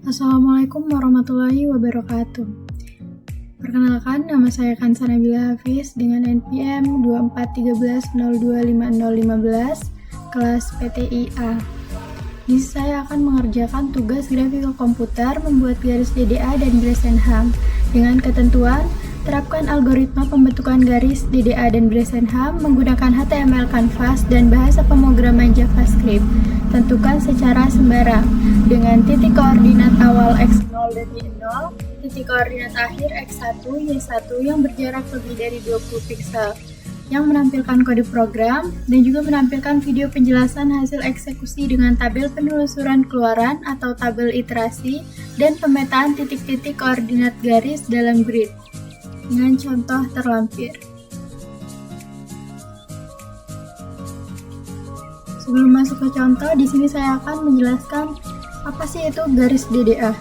Assalamualaikum warahmatullahi wabarakatuh. Perkenalkan, nama saya Kansa Nabila Hafiz dengan NPM 2413025015 kelas PTIA. Di sini saya akan mengerjakan tugas grafik komputer membuat garis DDA dan Bresenham dengan ketentuan terapkan algoritma pembentukan garis DDA dan Bresenham menggunakan HTML Canvas dan bahasa pemrograman JavaScript. Tentukan secara sembarang dengan titik koordinat awal x0 dan y0, titik koordinat akhir x1, y1 yang berjarak lebih dari 20 piksel, yang menampilkan kode program dan juga menampilkan video penjelasan hasil eksekusi dengan tabel penelusuran keluaran atau tabel iterasi dan pemetaan titik-titik koordinat garis dalam grid dengan contoh terlampir. Sebelum masuk ke contoh, di sini saya akan menjelaskan apa sih itu garis DDA.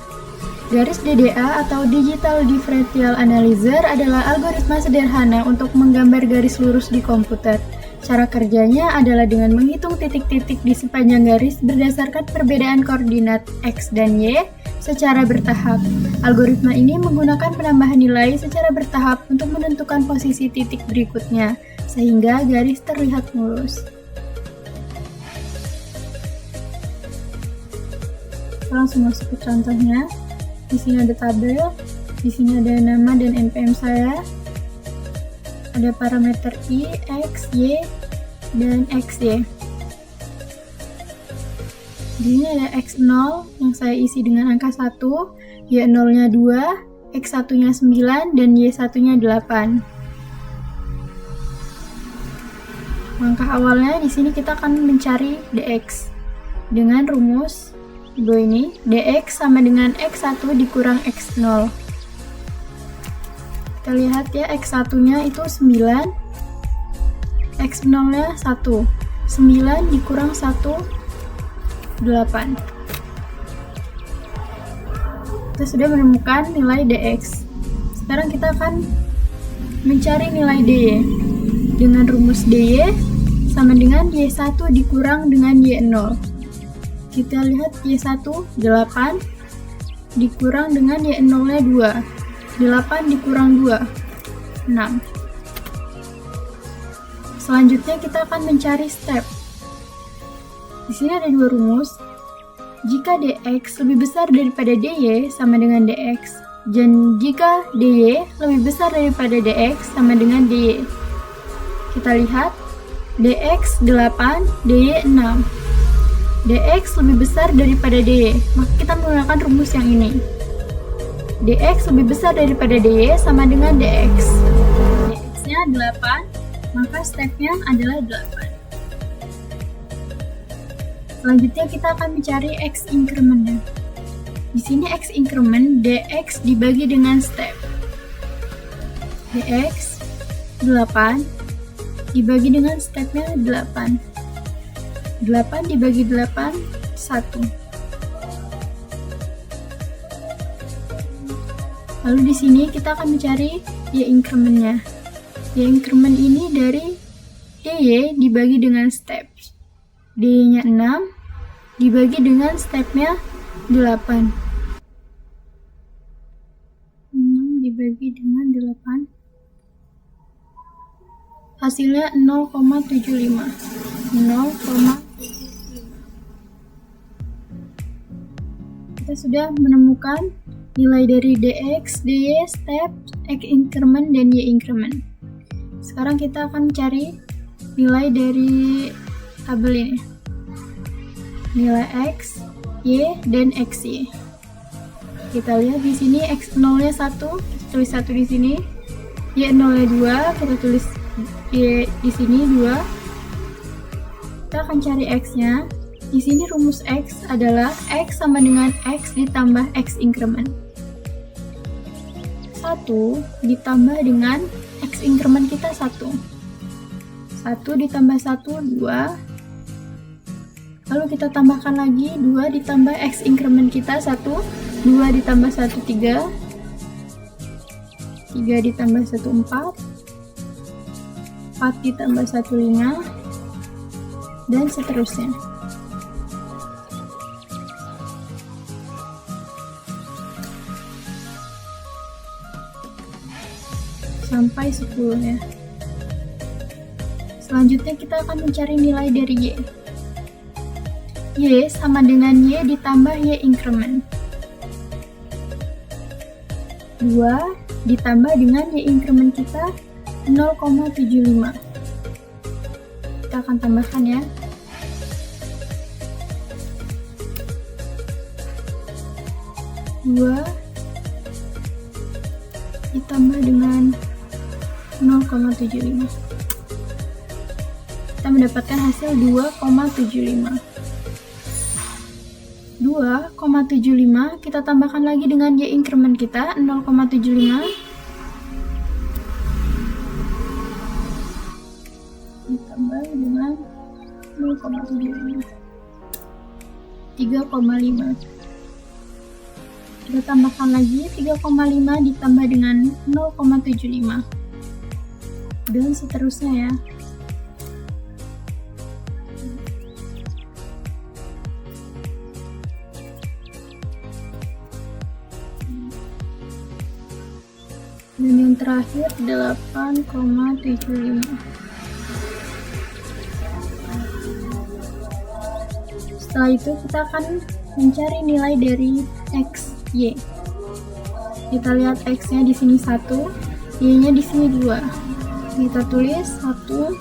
Garis DDA atau Digital Differential Analyzer adalah algoritma sederhana untuk menggambar garis lurus di komputer. Cara kerjanya adalah dengan menghitung titik-titik di sepanjang garis berdasarkan perbedaan koordinat X dan Y secara bertahap. Algoritma ini menggunakan penambahan nilai secara bertahap untuk menentukan posisi titik berikutnya, sehingga garis terlihat mulus. Langsung masuk ke contohnya. Di sini ada tabel, di sini ada nama dan NPM saya, ada parameter Y, X, Y, dan XY. Di sini ada X0 yang saya isi dengan angka 1, Y0-nya 2, X1-nya 9, dan Y1-nya 8. Langkah awalnya di sini kita akan mencari DX dengan rumus ini, DX sama dengan X1 dikurang X0. Kita lihat ya, X1-nya itu 9, X0-nya 1. 9 dikurang 1, 8. Kita sudah menemukan nilai DX. Sekarang kita akan mencari nilai DY. Dengan rumus DY sama dengan Y1 dikurang dengan Y0. Kita lihat Y1 8 dikurang dengan Y0-nya 2. 8 dikurang 2, 6. Selanjutnya kita akan mencari step. Di sini ada dua rumus. Jika DX lebih besar daripada DY sama dengan DX, dan jika DY lebih besar daripada DX sama dengan DY. Kita lihat DX 8, DY 6. DX lebih besar daripada DY, maka kita menggunakan rumus yang ini. DX lebih besar daripada DY sama dengan DX. DX-nya 8, maka step-nya adalah 8. Selanjutnya kita akan mencari X increment-nya. Di sini X increment DX dibagi dengan step. DX 8 dibagi dengan step-nya 8. 8 dibagi 8, 1. Lalu di sini kita akan mencari Y increment-nya. Y increment ini dari DY dibagi dengan step. DY-nya 6 dibagi dengan step-nya 8. 6 dibagi dengan 8. Hasilnya 0,75. 0,75. Kita sudah menemukan nilai dari DX, DY, step, X increment, dan Y increment. Sekarang kita akan mencari nilai dari tabel ini. Nilai X, Y, dan XY. Kita lihat di sini X0-nya 1, kita tulis 1 di sini. Y0-nya 2, kita tulis Y di sini 2. Kita akan cari X-nya. Di sini rumus X adalah X sama dengan X ditambah X increment. 1 ditambah dengan X increment kita 1. 1 ditambah 1, 2. Lalu kita tambahkan lagi 2 ditambah X increment kita 1. 2 ditambah 1, 3. 3 ditambah 1, 4. 4 ditambah 1, 5. Dan seterusnya. sampai 10 ya. Selanjutnya kita akan mencari nilai dari Y. Y sama dengan Y ditambah Y increment. 2 ditambah dengan Y increment kita 0,75. Kita akan tambahkan ya. 2 ditambah dengan 0,75. Kita mendapatkan hasil 2,75. 2,75 kita tambahkan lagi dengan Y increment kita 0,75 ditambah dengan 0,75 3,5. Kita tambahkan lagi 3,5 ditambah dengan 0,75 dan seterusnya ya. Dan yang terakhir 8,75. Setelah itu kita akan mencari nilai dari X, Y. Kita lihat X-nya di sini 1, Y-nya di sini 2. Kita tulis 1,2.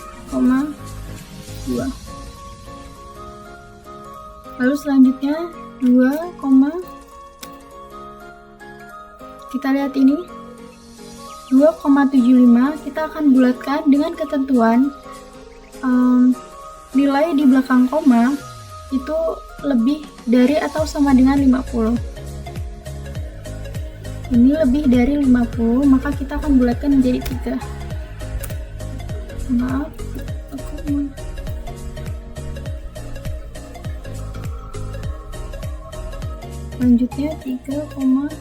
Lalu selanjutnya 2, kita lihat ini 2,75 kita akan bulatkan dengan ketentuan nilai di belakang koma itu lebih dari atau sama dengan 50. Ini lebih dari 50, maka kita akan bulatkan menjadi 3. Maaf, selanjutnya 3,5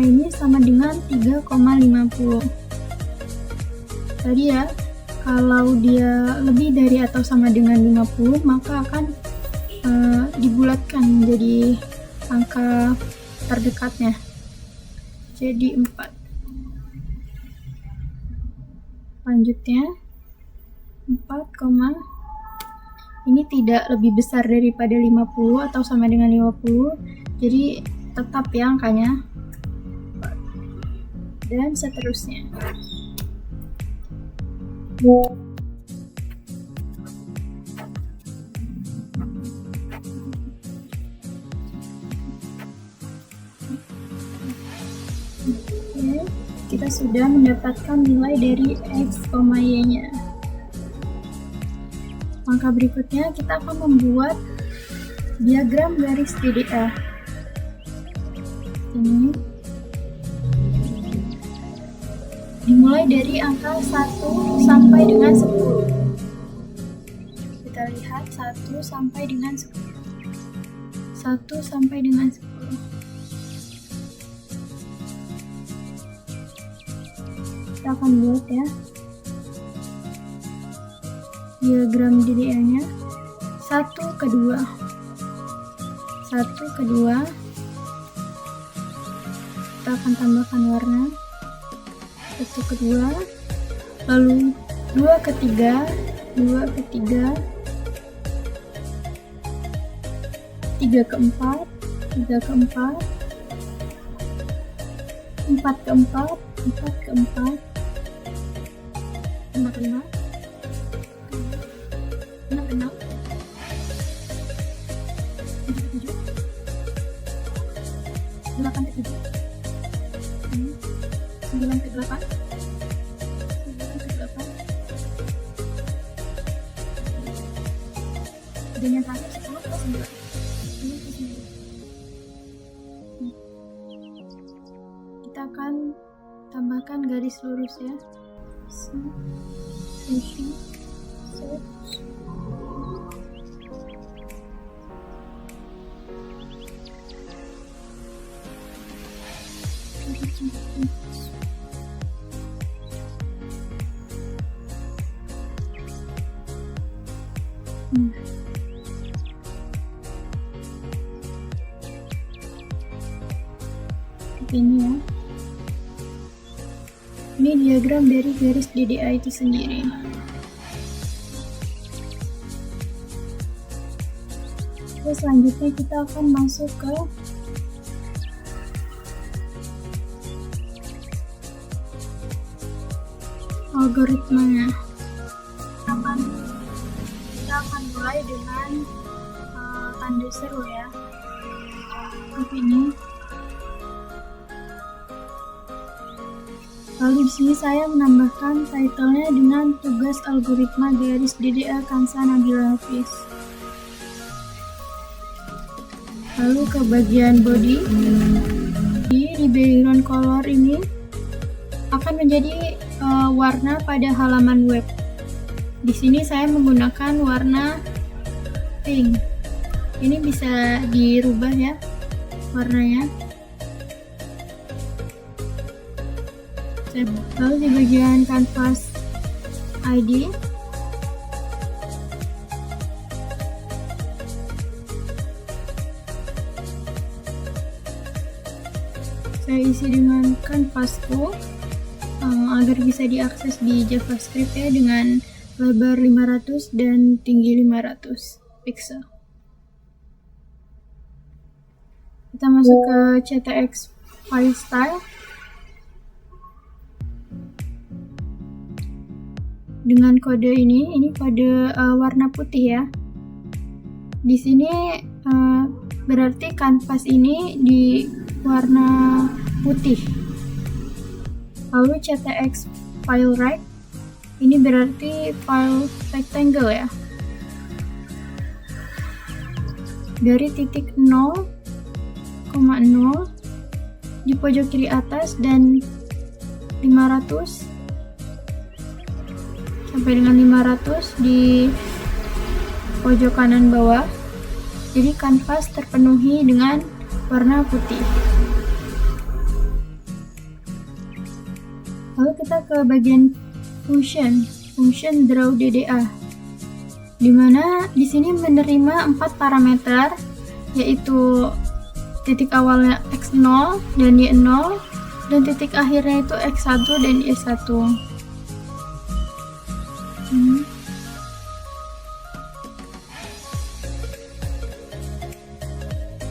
ini sama dengan 3,50. Tadi ya, kalau dia lebih dari atau sama dengan 50, maka akan dibulatkan menjadi angka terdekatnya. Jadi 4. Selanjutnya 4, ini tidak lebih besar daripada 50 atau sama dengan 50, jadi tetap ya angkanya. Dan seterusnya. Oke, kita sudah mendapatkan nilai dari X, Y-nya. Maka berikutnya kita akan membuat diagram garis DDA. Ini dimulai dari angka 1 sampai dengan 10. Kita lihat 1 sampai dengan 10. 1 sampai dengan 10. Kita akan buat ya diagram DDA-nya. 1 ke 2. 1 ke 2. Kita akan tambahkan warna. 1 ke 2, lalu 2 ke 3, 2 ke 3, 3 ke 4, 3 ke 4, 4 ke 4, 4 ke 4, 5 ke 5, 6 ke 6, 7 ke 7, 8 ke 7, 9 ke 8, 9 ke 8, dan yang terakhir 10 ke 9. 10 ke 9. Kita akan tambahkan garis lurus ya. seperti ini ya. Ini diagram dari garis DDA itu sendiri. Terus selanjutnya kita akan masuk ke algoritmanya. Kita akan mulai dengan tanda seru ya. Seperti ini. Lalu di sini saya menambahkan title-nya dengan tugas algoritma garis DDA Kansa Nabila Hafiz. Lalu ke bagian body, di background color ini akan menjadi warna pada halaman web. Di sini saya menggunakan warna pink. Ini bisa dirubah ya warnanya. Lalu di bagian canvas ID, saya isi dengan kanvasku agar bisa diakses di JavaScript ya, dengan lebar 500 dan tinggi 500 pixel. Kita masuk ke CTX file style. Dengan kode ini kode warna putih ya. Di sini berarti kanvas ini di warna putih. Lalu CTX file right, ini berarti file rectangle ya. Dari titik 0,0 di pojok kiri atas dan 500 sampai dengan 500 di pojok kanan bawah. Jadi kanvas terpenuhi dengan warna putih. Lalu kita ke bagian function draw DDA, dimana di sini menerima 4 parameter, yaitu titik awalnya x0 dan y0, dan titik akhirnya itu x1 dan y1.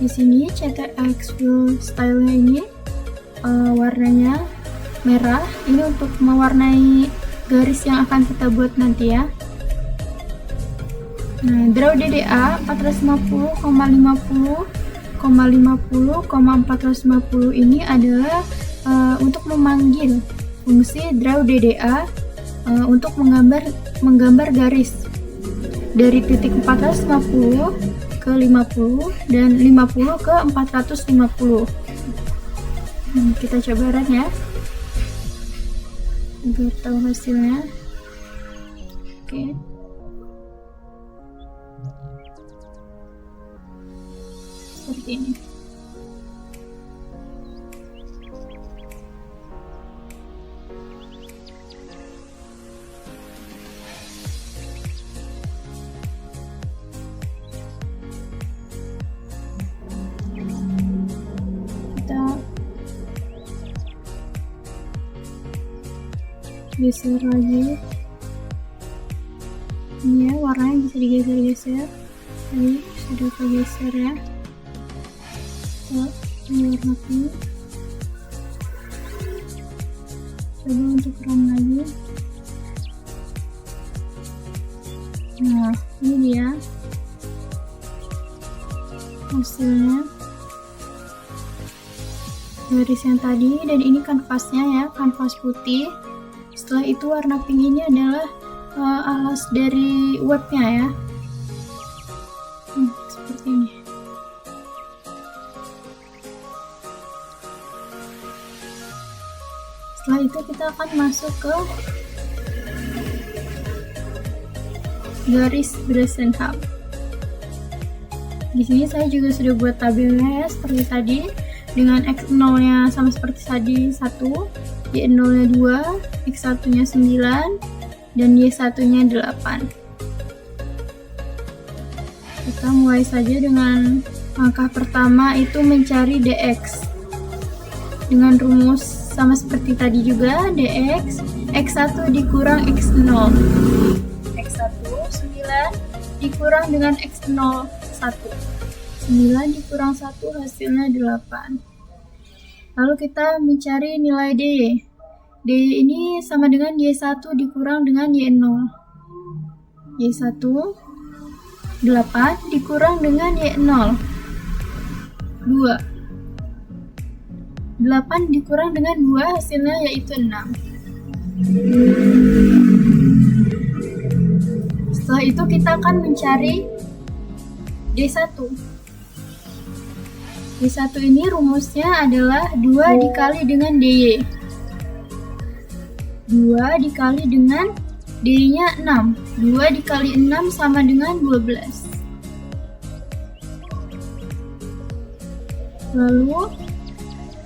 Di sini CTX fill style-nya ini warnanya merah. Ini untuk mewarnai garis yang akan kita buat nanti ya. Nah, draw DDA 450,50,450 ini adalah untuk memanggil fungsi draw DDA untuk menggambar garis dari titik 450 ke 50 dan 50 ke 450. Kita coba run ya agar tahu hasilnya. Oke. Seperti ini. Geser lagi. Ini ya, warnanya bisa digeser-geser. Tadi sudah kegeser ya. Ini warna pink. Coba untuk run lagi. Nah, ini dia hasilnya. Garis yang tadi, dan ini kanvasnya ya, kanvas putih. Setelah itu warna pink ini adalah alas dari webnya ya. Seperti ini. Setelah itu kita akan masuk ke garis Gradient Hub. Di sini saya juga sudah buat tabelnya ya, seperti tadi, dengan x0-nya sama seperti tadi 1, y0-nya 2, x1-nya 9, dan y1-nya 8. Kita mulai saja dengan langkah pertama, itu mencari dx. dengan rumus sama seperti tadi juga, dx x1 dikurang x0. x1 9 dikurang dengan x0 1. 9 dikurang 1 hasilnya 8. Lalu kita mencari nilai D. D ini sama dengan Y1 dikurang dengan Y0. Y1 8 dikurang dengan Y0 2. 8 dikurang dengan 2 hasilnya yaitu 6. Setelah itu kita akan mencari D1. D1 ini rumusnya adalah 2 dikali dengan DY. 2 dikali dengan DY-nya 6. 2 dikali 6 sama dengan 12. Lalu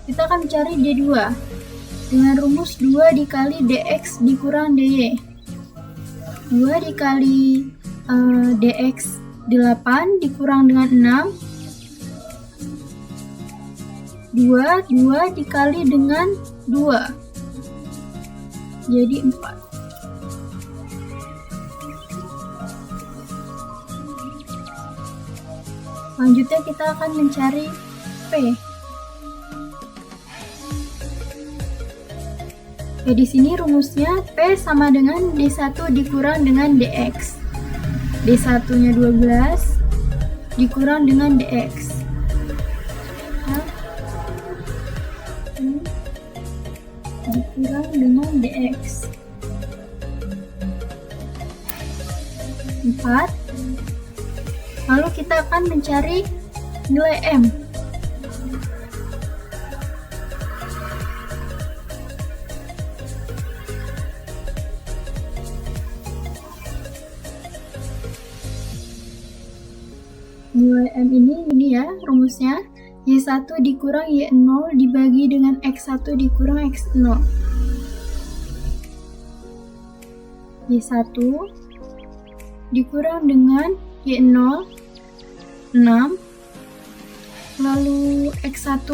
kita akan mencari D2 dengan rumus 2 dikali DX dikurang DY. 2 dikali DX 8 dikurang dengan 6. 2 dikali dengan 2 jadi 4. Selanjutnya kita akan mencari P. Di sini rumusnya P sama dengan D1 dikurang dengan DX. D1-nya 12 dikurang dengan DX. Dikurang dengan DX 4. Lalu kita akan mencari nilai M. Nilai M ini ya rumusnya. Y1 dikurang Y0 dibagi dengan X1 dikurang X0. Y1 dikurang dengan Y0 6. Lalu X1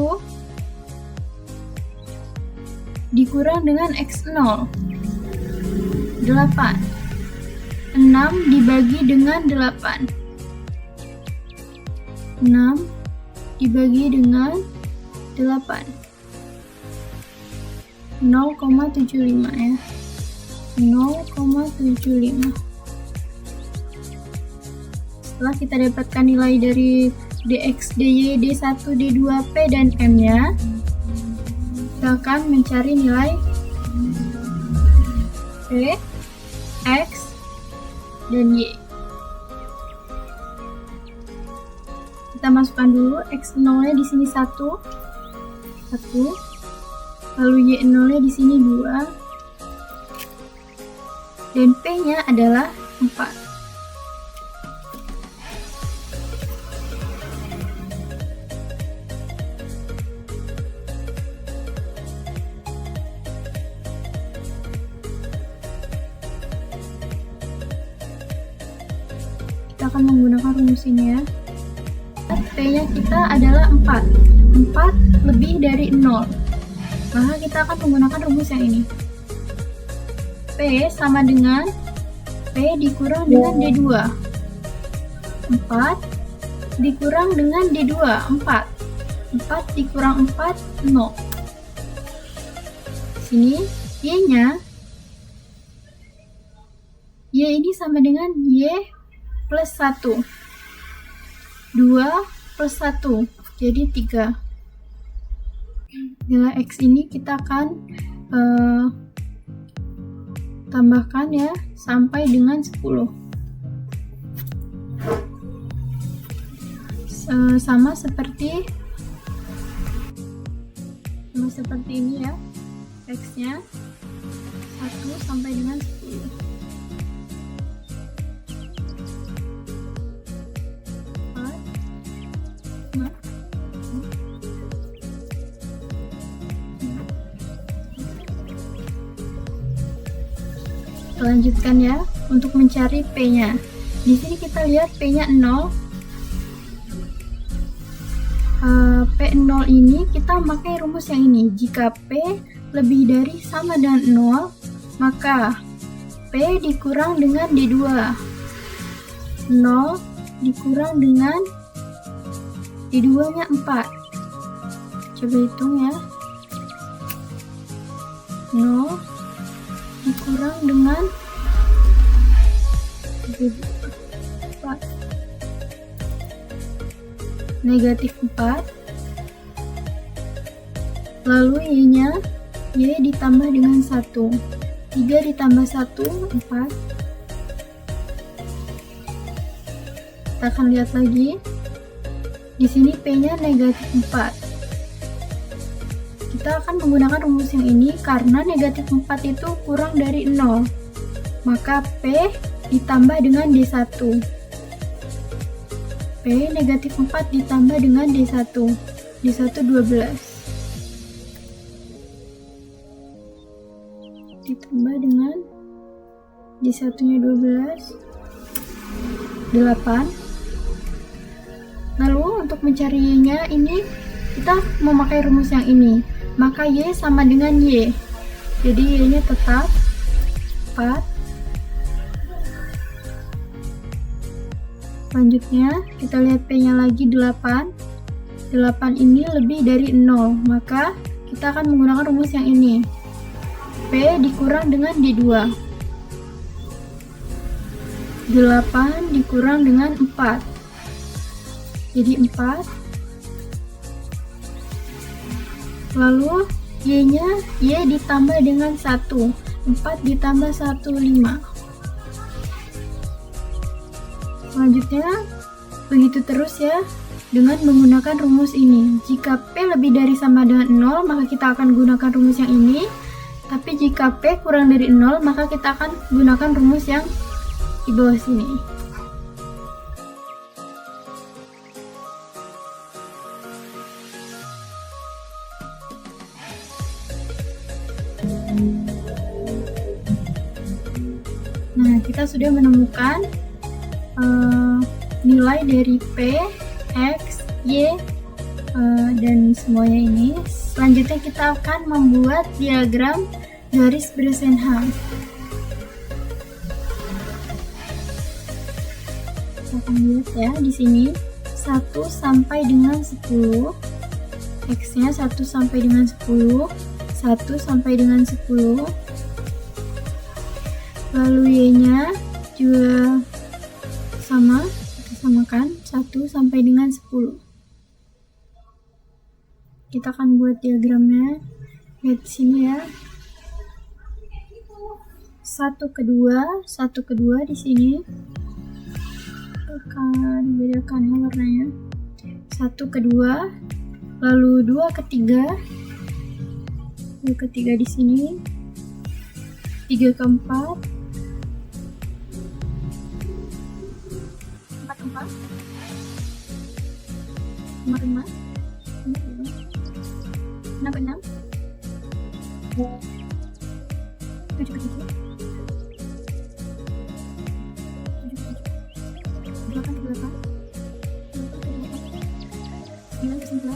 dikurang dengan X0 8. 6 dibagi dengan 8. 6 dibagi dengan 8 0,75 ya, 0,75. Setelah kita dapatkan nilai dari dx, dy, d1, d2, p dan m nya, kita akan mencari nilai p, x dan y. Kita masukkan dulu x0 nya di sini 1, lalu y0 nya di sini 2, dan p nya adalah 4. Kita akan menggunakan rumus ini ya. P-nya kita adalah 4. 4 lebih dari 0. Maka kita akan menggunakan rumus yang ini. P sama dengan P dikurang dengan D2. 4 dikurang dengan D2, 4. 4 dikurang 4, 0. Sini, Y-nya, Y ini sama dengan Y plus 1. 2 plus 1 jadi 3. Nilai X ini kita akan tambahkan ya sampai dengan 10. Sama seperti ini ya, X nya 1 sampai dengan 10. Lanjutkan ya untuk mencari P-nya. Di sini kita lihat P-nya 0. P0 ini kita pakai rumus yang ini. Jika P lebih dari sama dengan 0, maka P dikurang dengan D2. 0 dikurang dengan D2 nya 4. Coba hitung ya. 0 dikurang dengan 4. Negatif 4. Lalu Y-nya, Y ditambah dengan 1. 3 ditambah 1, 4. Kita akan lihat lagi. Di sini P-nya negatif 4. Kita akan menggunakan rumus yang ini karena negatif 4 itu kurang dari 0. Maka P ditambah dengan D1. P negatif 4 ditambah dengan D1. D1 12. Ditambah dengan D1 nya 12. 8. Lalu untuk mencari Y-nya ini kita memakai rumus yang ini. Maka Y sama dengan Y. Jadi Y-nya tetap 4. Selanjutnya kita lihat P-nya lagi 8. 8 ini lebih dari 0. Maka kita akan menggunakan rumus yang ini. P dikurang dengan D2. 8 dikurang dengan 4. Jadi 4. Lalu Y-nya, Y ditambah dengan 1. 4 ditambah 1, 5. Selanjutnya, begitu terus ya, dengan menggunakan rumus ini. Jika P lebih dari sama dengan 0, maka kita akan gunakan rumus yang ini. Tapi jika P kurang dari 0, maka kita akan gunakan rumus yang di bawah sini. Nah, kita sudah menemukan nilai dari P, X, Y, dan semuanya ini. Selanjutnya kita akan membuat diagram garis Bresenham. Kita akan lihat ya di sini 1 sampai dengan 10. X-nya 1 sampai dengan 10, 1 sampai dengan 10. Lalu Y-nya juga sama, kita samakan 1 sampai dengan 10. Kita akan buat diagramnya. Lihat di sini ya. 1 ke 2, 1 ke 2 di sini. Akan dibedakan ya warnanya. 1 ke 2, lalu 2 ke 3. 2 ke 3 di sini. 3 ke 4. 4 ke 4. 5 ke 5. 6 ke 6. 7 ke 7. 8 ke 8. 9 ke 9.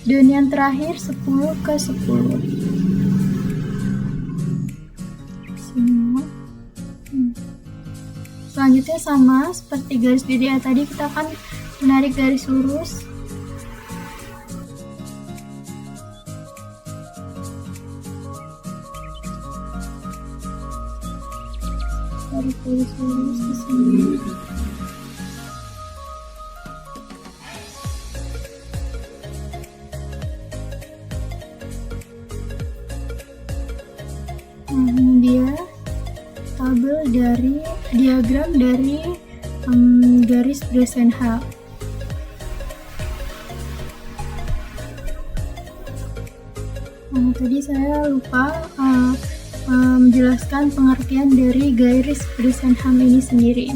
Dan yang terakhir 10 ke 10. Semua. Selanjutnya sama seperti garis DDA tadi, kita akan menarik garis lurus. Tarik garis lurus di sini. Nah, ini dia tabel dari diagram dari garis Bresenham. Nah, tadi saya lupa menjelaskan pengertian dari garis Bresenham ini sendiri.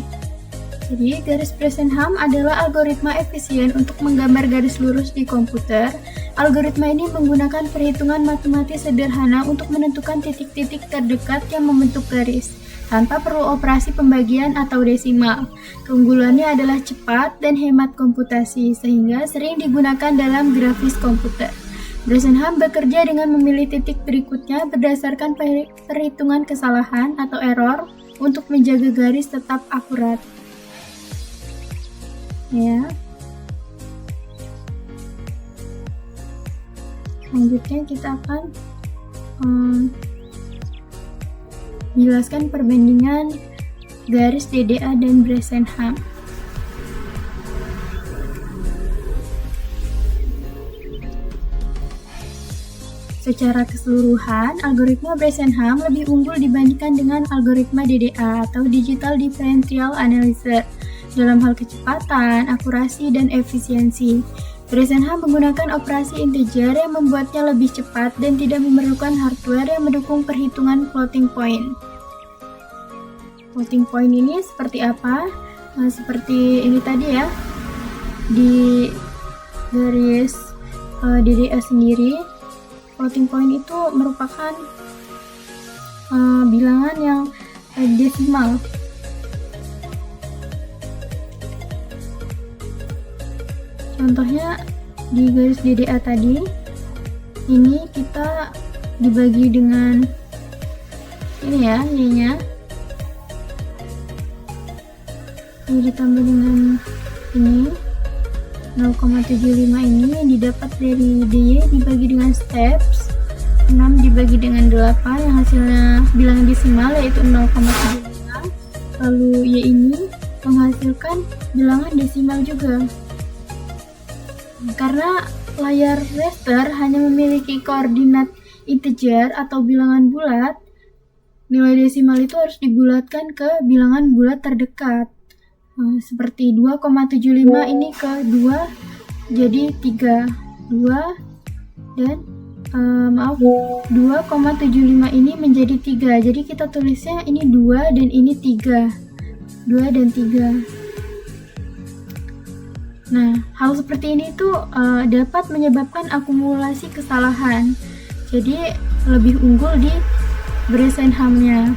Jadi, garis Bresenham adalah algoritma efisien untuk menggambar garis lurus di komputer. Algoritma ini menggunakan perhitungan matematis sederhana untuk menentukan titik-titik terdekat yang membentuk garis. tanpa perlu operasi pembagian atau desimal. Keunggulannya adalah cepat dan hemat komputasi, sehingga sering digunakan dalam grafis komputer. Bresenham bekerja dengan memilih titik berikutnya berdasarkan perhitungan kesalahan atau error untuk menjaga garis tetap akurat. Ya. Selanjutnya kita akan menjelaskan perbandingan garis DDA dan Bresenham. Secara keseluruhan, algoritma Bresenham lebih unggul dibandingkan dengan algoritma DDA atau Digital Differential Analyzer dalam hal kecepatan, akurasi, dan efisiensi. Bresenham menggunakan operasi integer yang membuatnya lebih cepat dan tidak memerlukan hardware yang mendukung perhitungan floating point. Floating point ini seperti apa? Seperti ini tadi ya, di garis DDA sendiri, floating point itu merupakan bilangan yang desimal. Contohnya di garis DDA tadi, ini kita dibagi dengan ini ya, Y-nya. Ini ditambah dengan ini 0,75 ini yang didapat dari DY dibagi dengan steps 6 dibagi dengan 8 yang hasilnya bilangan desimal yaitu 0,75. Lalu Y ini menghasilkan bilangan desimal juga. Karena layar raster hanya memiliki koordinat integer atau bilangan bulat, nilai desimal itu harus dibulatkan ke bilangan bulat terdekat. Seperti 2,75 ini ke 2 jadi 3. 2 dan 2,75 ini menjadi 3. Jadi kita tulisnya ini 2 dan ini 3. 2 dan 3. Nah, hal seperti ini tuh dapat menyebabkan akumulasi kesalahan. Jadi lebih unggul di Bresenhamnya,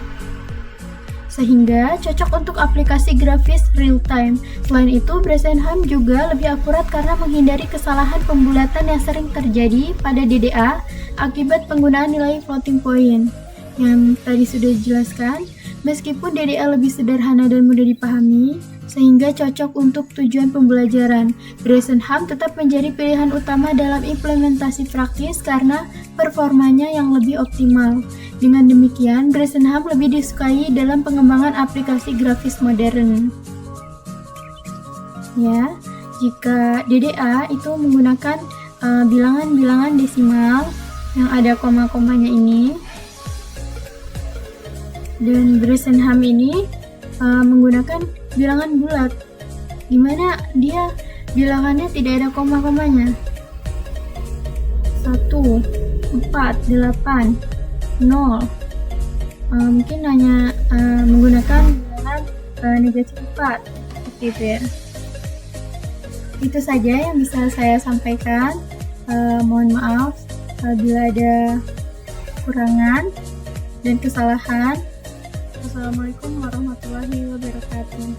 sehingga cocok untuk aplikasi grafis real time. Selain itu, Bresenham juga lebih akurat karena menghindari kesalahan pembulatan yang sering terjadi pada DDA akibat penggunaan nilai floating point. Yang tadi sudah dijelaskan, meskipun DDA lebih sederhana dan mudah dipahami, sehingga cocok untuk tujuan pembelajaran, Bresenham tetap menjadi pilihan utama dalam implementasi praktis karena performanya yang lebih optimal. Dengan demikian, Bresenham lebih disukai dalam pengembangan aplikasi grafis modern. Ya, jika DDA itu menggunakan bilangan-bilangan desimal yang ada koma-komanya ini, dan Bresenham ini menggunakan bilangan bulat, dimana dia bilangannya tidak ada koma-komanya. 1, 4, 8, 0. Mungkin hanya menggunakan bilangan negatif 4, seperti itu ya. Itu saja yang bisa saya sampaikan. Mohon maaf bila ada kekurangan dan kesalahan. Wassalamualaikum warahmatullahi wabarakatuh.